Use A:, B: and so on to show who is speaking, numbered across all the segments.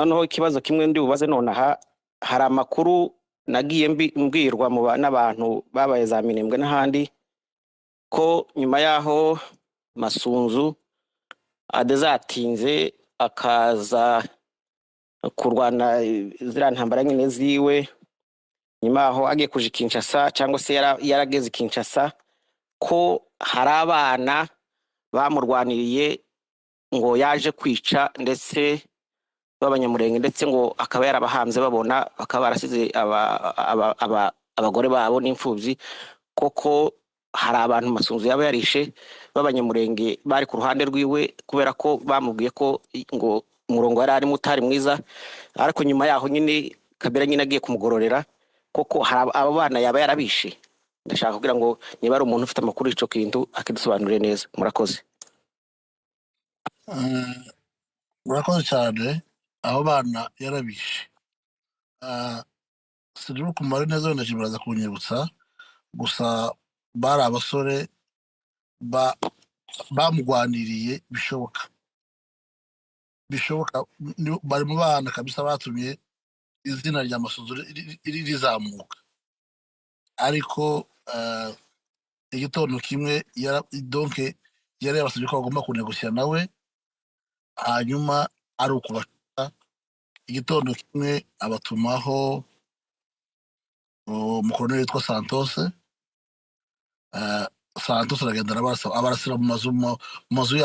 A: noneho ikibazo kimwe ndi bubaze nonaha hari amakuru nagiye mbwirwa n'abantu babaye za Minembwe n'ahandi ko nyuma yaho Masunzu adezatinze akaza kurwana ziriya ntambara nyine ziwe, nyuma yaho agiye kuja Kinshasa cyangwa se yarageze Kinshasa, ko hari abana bamurwaniriye ngo yaje kwica ndetse b'abanyamurenge, ndetse ngo akaba yarabahanze babona, bakaba barasize abagore babo n'imfubyi. Koko hari abantu Masunzu yaba yarishe b'abanyamurenge bari ku ruhande rwiwe kubera ko bamubwiye ko ngo umurongo yari arimo utari mwiza, ariko nyuma yaho nyine Kabila nyine agiye kumugororera. Koko hari abo bana yaba yarabishe? Ndashaka kugira ngo niba ari umuntu ufite amakuru y'ico kintu akidusobanurire neza. Murakoze.
B: Murakoze cyane. Abo bana yarabishe, siriho kumara neza, wenda kibiraza kunyibutsa, gusa bari abasore bamugwaniriye bishoboka, bari mu bana kabisa batumye izina rya Masunzu rizamuka. Ariko igitondo kimwe donke yari yabasabye ko bagomba kunegosya nawe, hanyuma ari ukubashaka. Igitondo kimwe abatumaho umukoloneli witwa Santos. Santos aragenda abarasira mu mazu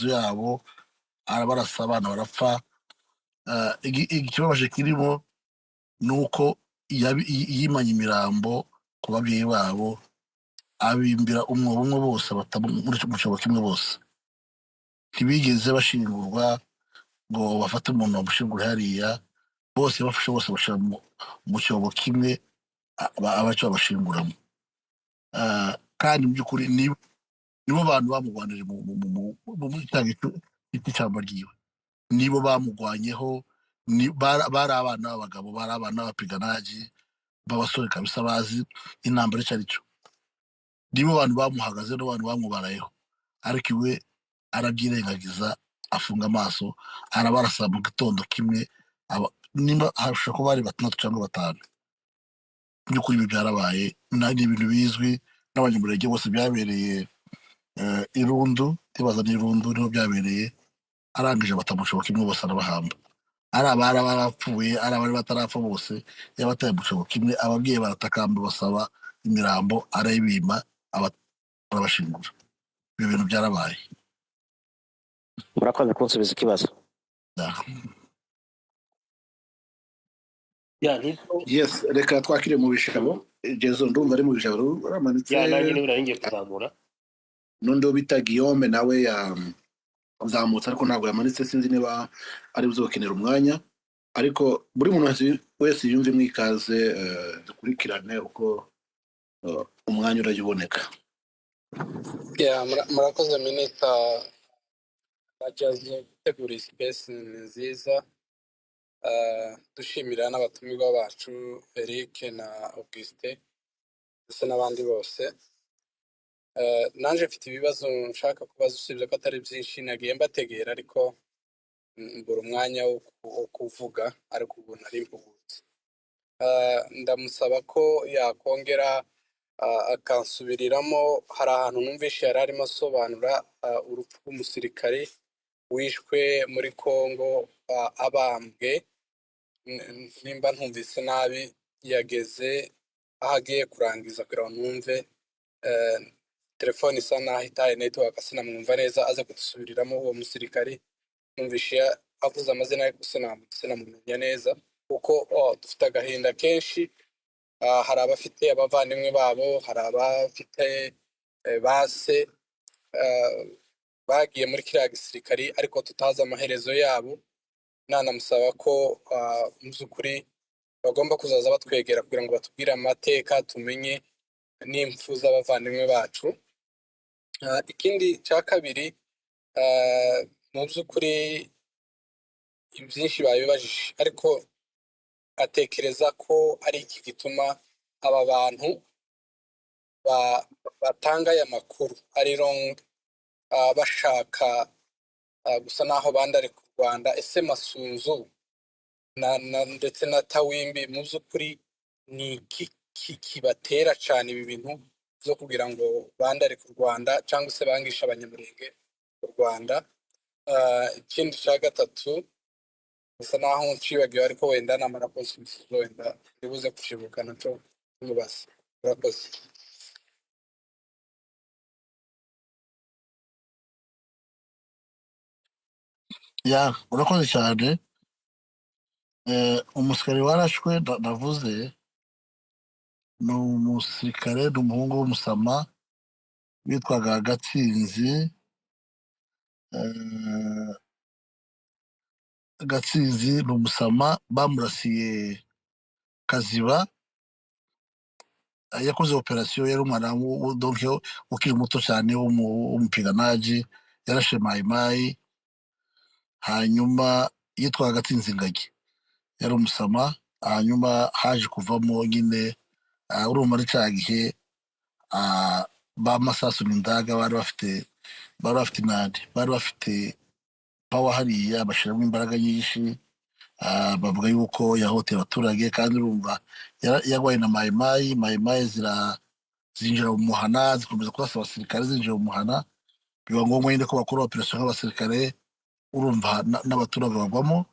B: yabo arabarasa, abana barapfa. Ikibabaje kirimo ni uko yimanye imirambo ku babyeyi babo, abimbira umwe bose mu cyobo kimwe, bose ntibigeze bashingurwa ngo bafate umuntu bamushingure hariya, bose bafashe bose bashira mu cyobo kimwe abaco babashinguramo. Kandi mu by'ukuri nibo bantu bamugwanije mu cyamba ryiwe, nibo bamugwanyeho, bari abana b'abagabo, bari abana b'abapiganaji b'abasore kabisa bazi intambara icyo ari cyo. Nibo bantu bamuhagaze, no bantu bamubarayeho, ariko iwe arabyirengagiza, afunga amaso, arabarasa mu gitondo kimwe. Nimba hashobora kuba bari 6 cyangwa 5. By'ukuri ibi byarabaye, ni ibintu bizwi n'abanyamurenge bose. Byabereye Irundu, tibaza n'Irundu niho byabereye. Arangije batamushoboka kimwe, bose arabahamba. Ari abari barapfuye, ari abari batarapfa, bose yabataye mu cyobo kimwe. Ababyeyi baratakamba basaba imirambo, arayibima, arabashingura. Ibi bintu byarabaye.
A: Murakoze kunsubiza ikibazo.
C: Yes, reka twakire mu bishabo. Jason ndumva ari mu bishabo, uramanitse.
D: Nanjye niba naringiye kuzamura.
C: Nundi bita Guillaume nawe yazamutse, ariko ntabwo yamanitse, sinzi niba ari buzokenera umwanya, ariko buri muntu wese yumve mwikaze dukurikirane uko umwanya urayiboneka.
E: Murakoze Minita bajaze gutegura space nziza. Dushimira n'abatumirwa bacu Eric na Auguste ndetse n'abandi bose. Nanje mfite ibibazo nshaka kubaza, usibye ko atari byinshi nagiye mbategera, ariko mbura umwanya wo kuvuga, ariko ubu nari mpugutse. Ndamusaba ko yakongera akansubiriramo. Hari ahantu numvishe yari arimo asobanura urupfu rw'umusirikare wishwe muri Congo abambwe. Nimba ntumvise nabi, yageze aho agiye kurangiza kugira ngo numve. Telefone isa naho itaye network, sinamwumva neza. Aza kudusubiriramo uwo musirikare. Numvishe avuze amazina ye, sinamumenya neza kuko dufite agahinda kenshi. Hari abafite abavandimwe babo, hari abafite base bagiye muri kiriya gisirikari, ariko tutazi amaherezo yabo. Nanamusaba ko mu by'ukuri bagomba kuzaza batwegera kugira ngo batubwire amateka, tumenye n'impfu z'abavandimwe bacu. Ikindi cya kabiri, mu by'ukuri byinshi babibajije, ariko atekereza ko ari iki gituma aba bantu batanga aya makuru ari wrong, bashaka gusa naho bandi ari ku Rwanda. Ese Masunzu ndetse na Tawimbi mu by'ukuri ni iki kibatera cyane ibi bintu byo kugira ngo bandarike u Rwanda cyangwa se bangishe abanyamurenge u Rwanda. Ikindi cya gatatu bisa naho ncibagiwe ariko wenda namara kunsubiza wenda ndibuze kushibuka nacyo mubaza. Murakoze.
B: ya urakoze cyane. Umusirikare warashwe navuze ni umusirikare, ni umuhungu w'umusama witwaga Gatsinzi. Gatsinzi ni umusama bamurasiye Kaziba. Yakoze operasiyo, yari umwana donke ukiri muto cyane w'umupiganaji, yarashe mayimayi. Hanyuma yitwaga Gatsinzi Ngagi, yari umusama. Hanyuma haje kuvamo nyine urumva ari cya gihe ba Masasu n'Indaga bari bafite inani, bari bafite pawa hariya, bashyiramo imbaraga nyinshi. Bavuga yuko yahoteye abaturage, kandi urumva yarwaye na mayimayi zinjira mu muhana, zikomeza kurasa abasirikare zinjira mu muhana. Biba ngombwa nyine ko bakora operasiyo nk'abasirikare, urumva n'abaturage bagwamo,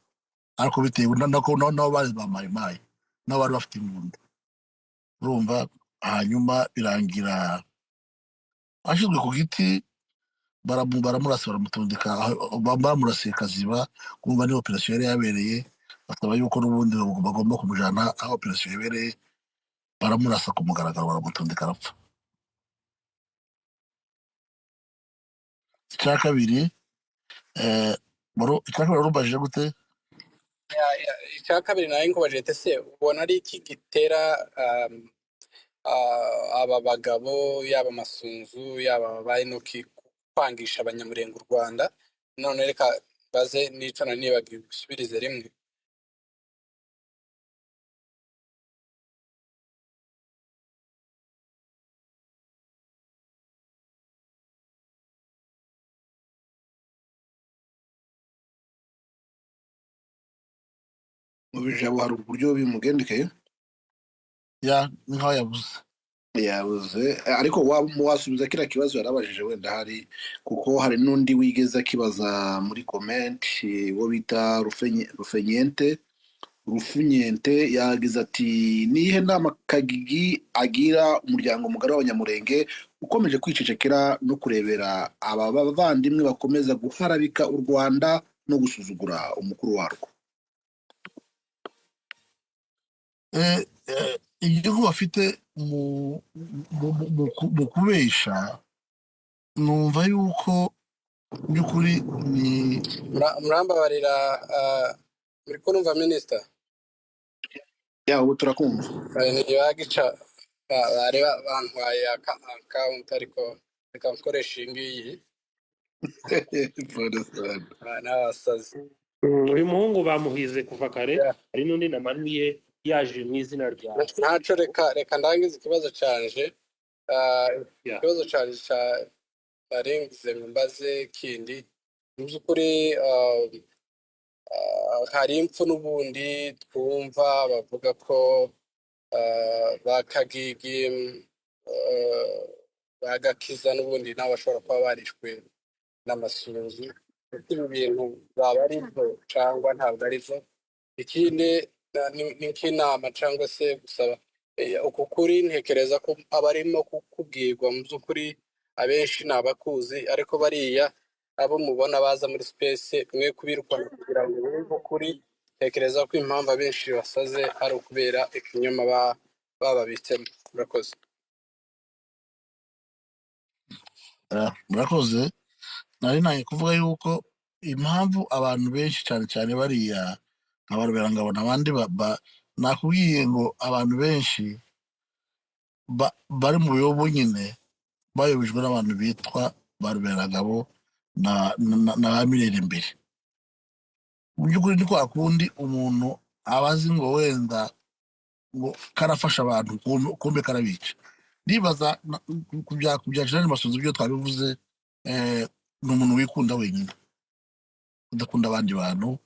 B: ariko bitewe nabo bari ba mayimayi, nabo bari bafite imbunda, urumva. Hanyuma birangira ashyizwe ku giti, baramurasa, baramutondeka, bamurasiye Kaziba. Kumva ni operasiyo yari yabereye, basaba yuko n'ubundi bagomba kumujyana aho operasiyo yabereye. Baramurasa ku mugaragaro, baramutondeka, arapfa. icya kabiri warubajije gute?
E: Icya kabiri nayo nkubajije se ubona ari iki gitera aba bagabo, yaba Amasunzu, yaba Abainoki, kwangisha abanyamurenge u Rwanda? None reka baze n'icyo nibagiwe gusubirize rimwe.
C: mu bijabo hari uburyo bimugendekeye
B: ni nkaho
C: yabuze, ariko wasubiza kiriya kibazo yarabajije wenda hari, kuko hari n'undi wigeze akibaza muri komenti, wo bita Rufunyente yagize ati nihe nama Kagigi agira umuryango mugari w'abanyamurenge ukomeje kwicecekera no kurebera aba bavandimwe bakomeza guharabika u Rwanda no gusuzugura umukuru warwo?
B: igihugu bafite mu kubesha, numva yuko by'ukuri ni
E: murambabarira. Muri kumva minisita?
C: ubu turakumva.
E: Ntibagica bareba bantwaye akawunti, ariko reka nkoresha iyi ngiyi. N'abasazi.
D: Uyu muhungu bamuhize kuva kare. Hari n'undi namanuye yaje mu izina rya
E: ntacyo. Reka ndangize ikibazo cyanje. Ikibazo cyanje naringize mbaze kindi, mu by'ukuri hari impfu n'ubundi twumva bavuga ko ba Kagigi, bagakiza n'ubundi nabo bashobora kuba barishwe n'Amasunzu. Ibi bintu baba ari byo cyangwa ntabwo ari byo? Ikindi ni nk'inama cyangwa se gusaba uku kuri, ntekereza ko abarimo kukubwirwa mu by'ukuri abenshi ni abakuzi, ariko bariya abo mubona baza muri space mwe kubirukana kugira ngo bumve ukuri. Ntekereza ko impamvu abenshi basaze ari ukubera ikinyoma bababitsemo. Murakoze.
B: murakoze. Nari nanjye kuvuga yuko impamvu abantu benshi cyane cyane bariya nk'abaruberangabo n'abandi nakubwiye ngo abantu benshi bari mu biyobo nyine bayobejwe n'abantu bitwa baruberangabo na ba Miririmbiri. Mu by'ukuri ni kwa kundi umuntu aba azi ngo wenda ngo karafasha abantu, kumbe karabica. Nibaza ku bya Jenerali Masunzu ibyo twabivuze, ni umuntu wikunda wenyine, udakunda abandi bantu.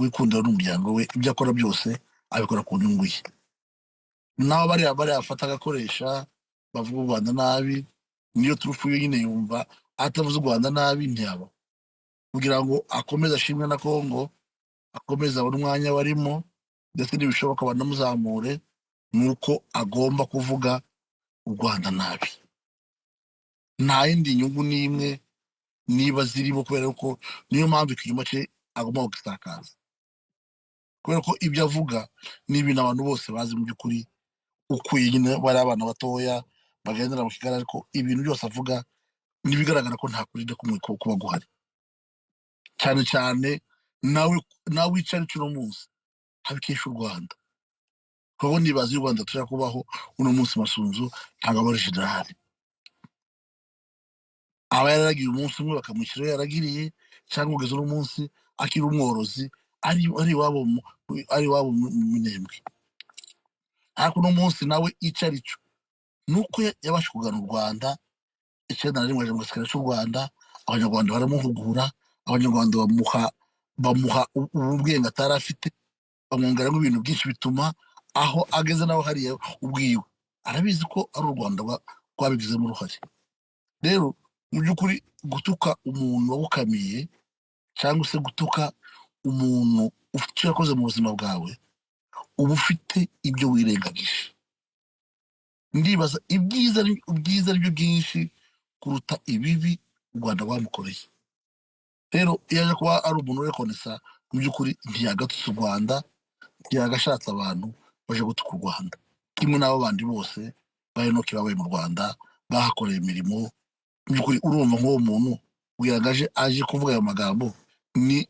B: wikundira n'umuryango we, ibyo akora byose abikora ku nyungu ye. Naho bariya afata agakoresha bavuga u Rwanda nabi, niyo turufu yo nyine yumva atavuze u Rwanda nabi ntiyaba, kugira ngo akomeze ashimwe na Kongo, akomeze abone umwanya barimo, ndetse n'ibishoboka banamuzamure, nuko agomba kuvuga u Rwanda nabi. Nta yindi nyungu n'imwe niba zirimo, kubera ko niyo mpamvu ikinyoma cye agomba kugisakaza, kubera ko ibyo avuga ni ibintu abantu bose bazi mu by'ukuri, ukuye nyine bari abana batoya bagendera mu kigare, ariko ibintu byose avuga ntibigaragara ko nta kuri kumwe kuba guhari. Cyane cyane nawe wicara uno munsi habikesha u Rwanda, kuko nibaza u Rwanda tujya kubaho uno munsi Masunzu ntabwo aba original, aba yaragiye umunsi umwe bakamushyira aho yaragiriye, cyangwa ugeze uno munsi akiri umworozi ari iwabo mu Minembwe. Ariko uno munsi nawe icyo ari cyo nuko yabasha kugana u Rwanda, 1991 aje mu gisirikare cy'u Rwanda, abanyarwanda baramuhugura, abanyarwanda bamuha ubwenge atari afite, bamwongeramo ibintu byinshi bituma aho ageze naho hariya ubwiwe arabizi ko ari u Rwanda rwabigizemo uruhare. Rero mu by'ukuri gutuka umuntu wawukamiye, cyangwa se gutuka umuntu ufite icyo yakoze mu buzima bwawe, uba ufite ibyo wirengagije. Ndibaza ibyiza aribyo byinshi kuruta ibibi u Rwanda rwamukoreye. Rero iyo aje kuba ari umuntu urekonesa, mu by'ukuri ntiyagatutse u Rwanda, ntiyagashatse abantu baje gutuka u Rwanda, kimwe n'abo bandi bose bahenoke babaye mu Rwanda bahakoreye imirimo. Mu by'ukuri urumva nk'uwo muntu wiragaje aje kuvuga ayo magambo, ni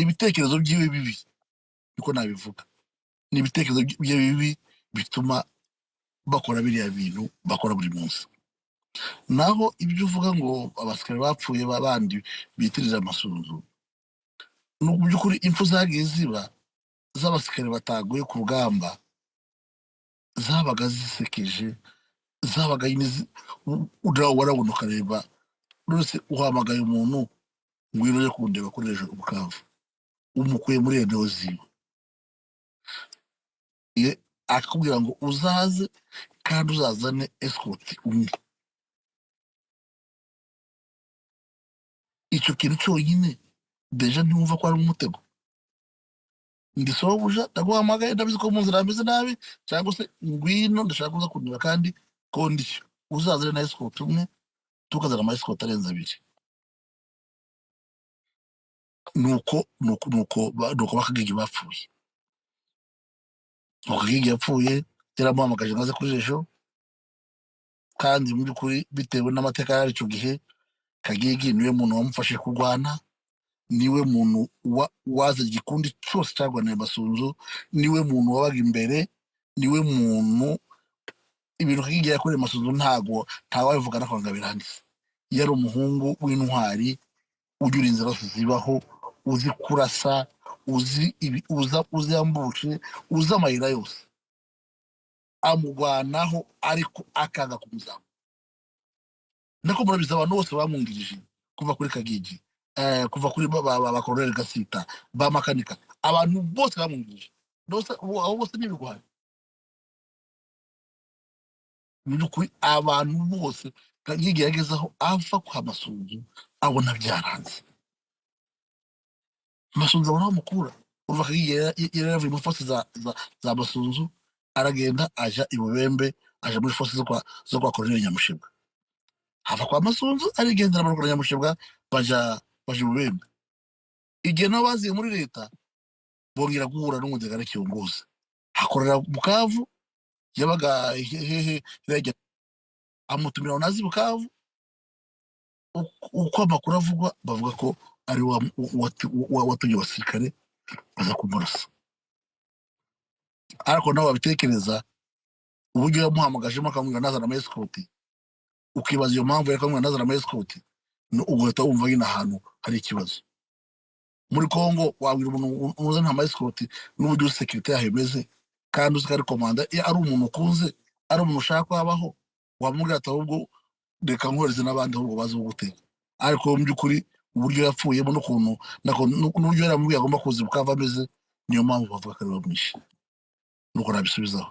B: ibitekerezo byiwe bibi, niko nabivuga. Ni ibitekerezo bye bibi bituma bakora biriya bintu bakora buri munsi. Naho ibyo uvuga ngo abasirikare bapfuye bandi bitirira Masunzu, mu by'ukuri impfu zagiye ziba z'abasirikare bataguye ku rugamba zabaga zisekeje, zabaga warabona ukareba rwose uhamagaye umuntu ngwino uje kundeba kuri ejo Bukavu, umukuye muri redio ziwe, akakubwira ngo uzaze kandi uzazane escort umwe. Icyo kintu cyonyine deja ntiwumva ko ari umutego. Ndisobuja ndaguhamagaye, ndabizi ko mu nzira ameze nabi, cyangwa se ngwino ndashaka kuza kundeba, kandi kondisiyo uzazane na escort umwe, tukazana ama escort arenze 2. nuko bakagigi bapfuye. Kagigi yapfuye yaramuhamagaje ngo aze kuri ejo, kandi mu by'ukuri bitewe n'amateka yari icyo gihe, Kagigi niwe muntu wamufashe kurwana, niwe muntu waza igikundi cyose cyarwaniye Masunzu, niwe muntu wabaga imbere, niwe muntu ibintu Kagigi yakoreye Masunzu ntawabivuga n'akwanga biranditse. Yari umuhungu w'intwari, ugira inzira zose zibaho, uzi kurasa, uzi ambushe, uzi amayira yose, amugwanaho ariko akanga kumuzama. Ndako murabizi abantu bose bamwungirije kuva kuri Kagigi, kuva kuri ba Colonel Gasita, ba makanika, abantu bose bamwungirije abo bose n'ibigwari. Kuri abantu bose Kagigi yagezaho ava kwa Masunzu abona byaranze. Masunzu abona amukura, urva Kagigi yaravuye mu force za Masunzu, aragenda aja i Bubembe, aja muri force zo kwa Colonel Nyamushibwa. Hava kwa Masunzu arigendera muri Colonel Nyamushibwa, baja Bubembe. Igihe nabo baziye muri leta, bongera guhura n'umudegara Kiyongozi, hakorera Bukavu, yabaga hehe amutumira nazi Bukavu. Uko amakuru avugwa bavuga ko ari watumye abasirikare baza kumurasa. Ariko nabo babitekereza uburyo yamuhamagajemo akamubwira nazana ama escort, ukibaza iyo mpamvu yakamubwira nazana ama escort, ugahita wumva nyine ahantu hari ikibazo. Muri Kongo wabwira umuntu uzana ama escort n'uburyo security yaho imeze, kandi uzi ko ari komanda, ari umuntu ukunze, ari umuntu ushaka kwabaho, wamubwira ati ahubwo reka nkohereze n'abandi ahubwo bazi guteka. Ariko mu by'ukuri uburyo yapfuyemo n'uburyo yaramubwiye agomba kuza bukava ameze niyo mpamvu bavuga ko ari bamwishe nuko nabisubizaho